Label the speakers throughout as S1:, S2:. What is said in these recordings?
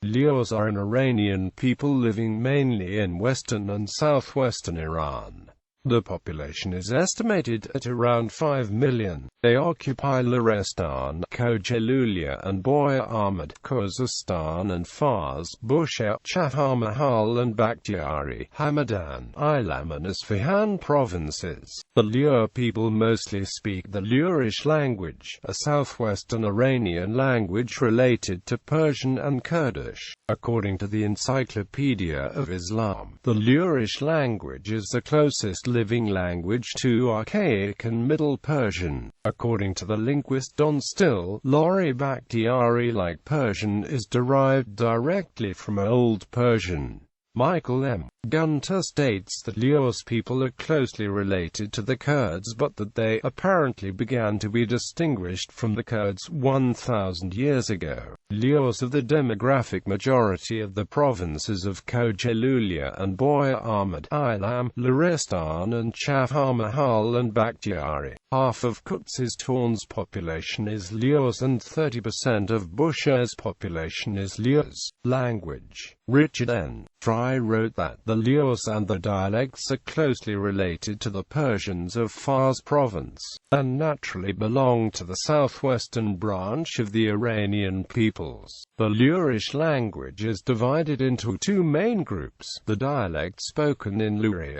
S1: Lurs are an Iranian people living mainly in western and southwestern Iran. The population is estimated at around 5 million. They occupy Lorestan, Kohgiluyeh and Boyer-Ahmad, Khuzestan and Fars, Bushehr, Chaharmahal and Bakhtiari, Hamadan, Ilam and Isfahan provinces. The Lur people mostly speak the Lurish language, a southwestern Iranian language related to Persian and Kurdish. According to the Encyclopedia of Islam, the Lurish language is the closest living language to Archaic and Middle Persian. According to the linguist Don Still, Bakhtiari like Persian is derived directly from Old Persian. Michael M. Gunter states that Lurs people are closely related to the Kurds but that they apparently began to be distinguished from the Kurds 1,000 years ago. Lurs are the demographic majority of the provinces of Kohgiluyeh and Boyer-Ahmad, Ilam, Lorestan and Chaharmahal and Bakhtiari. Half of Khuzestan's population is Lurs and 30% of Bushehr's population is Lurs. Language. Richard N. Fry wrote that the Lurs and the dialects are closely related to the Persians of Fars province, and naturally belong to the southwestern branch of the Iranian peoples. The Lurish language is divided into two main groups: the dialect spoken in Lurish,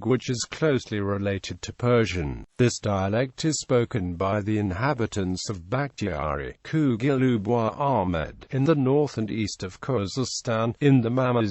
S1: which is closely related to Persian. This dialect is spoken by the inhabitants of Bakhtiari, Kohgiluyeh, in the north and east of Khuzestan, in the Hamadan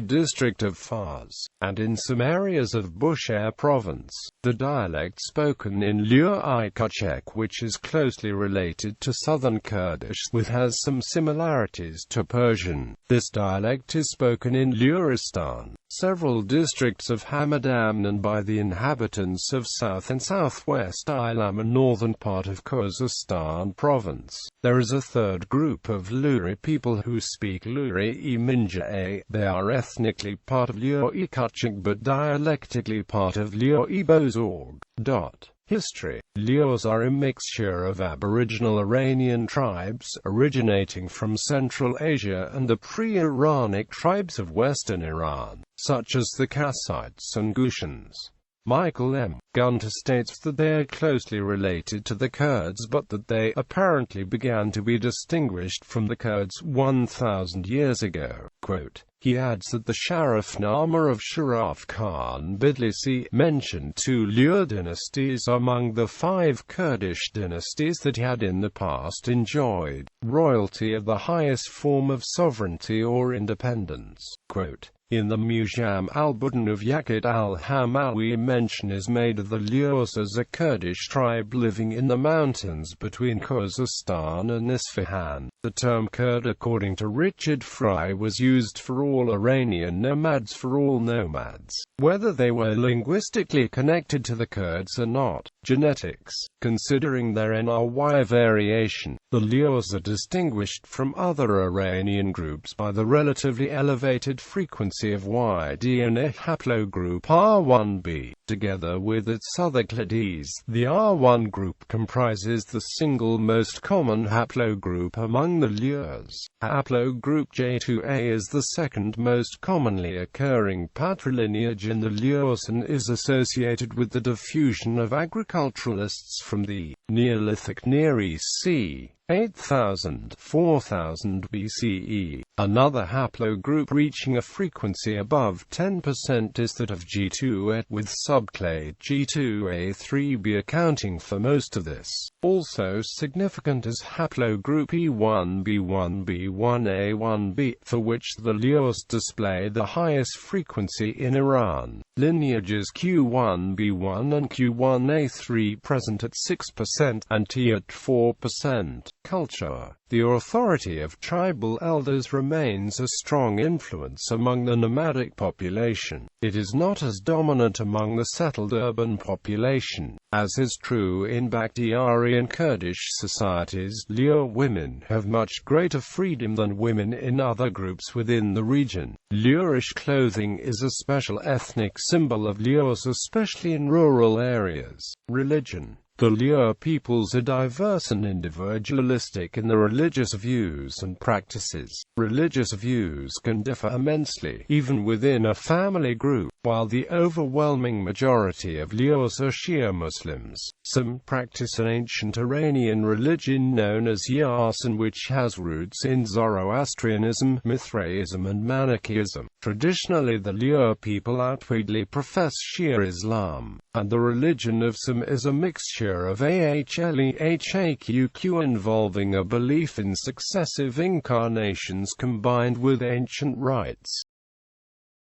S1: district of Fars, and in some areas of Bushehr province. The dialect spoken in Lurish, which is closely related to southern Kurdish, with has some similarities to Persian. This dialect is spoken in Lorestan, several districts of Hamadan, and by the inhabitants of South and Southwest Ilam and northern part of Khuzestan province. There is a third group of Luri people who speak Luri-e. They are ethnically part of Lurish but dialectically part of Lurish. History. Lurs are a mixture of Aboriginal Iranian tribes, originating from Central Asia and the pre-Iranic tribes of Western Iran, such as the Kassites and Gushans. Michael M. Gunter states that they are closely related to the Kurds but that they apparently began to be distinguished from the Kurds 1,000 years ago. Quote, he adds that the Sharafnama of Sharaf Khan Bidlisi mentioned two Lur dynasties among the 5 Kurdish dynasties that had in the past enjoyed royalty of the highest form of sovereignty or independence. Quote, in the Mujam al-Budan of Yaqut al-Hamawi, mention is made of the Lurs as a Kurdish tribe living in the mountains between Khuzestan and Isfahan. The term Kurd, according to Richard Fry, was used for all Iranian nomads, for all nomads, whether they were linguistically connected to the Kurds or not. Genetics. Considering their NRY variation, the Lurs are distinguished from other Iranian groups by the relatively elevated frequency of Y DNA haplogroup R1b. Together with its other clades, the R1 group comprises the single most common haplogroup among the Lurs. Haplogroup J2A is the second most commonly occurring patrilineage in the Lurs and is associated with the diffusion of agriculturalists from the Neolithic Near East c. 8,000–4,000 BCE. Another haplogroup reaching a frequency above 10% is that of G2A, with subclade G2A3b accounting for most of this. Also significant is haplogroup E1b1b1a1b, for which the Lurs display the highest frequency in Iran. Lineages Q1b1 and Q1a3 present at 6% and T at 4%. Culture. The authority of tribal elders remains a strong influence among the nomadic population. It is not as dominant among the settled urban population, as is true in Bakhtiari and Kurdish societies. Lur women have much greater freedom than women in other groups within the region. Lurish clothing is a special ethnic symbol of Lurs, especially in rural areas. Religion. The Lur peoples are diverse and individualistic in their religious views and practices. Religious views can differ immensely, even within a family group. While the overwhelming majority of Lurs are Shia Muslims, some practice an ancient Iranian religion known as Yasin, which has roots in Zoroastrianism, Mithraism and Manichaeism. Traditionally, the Lur people outwardly profess Shia Islam, and the religion of some is a mixture of Ahlehaqq involving a belief in successive incarnations combined with ancient rites.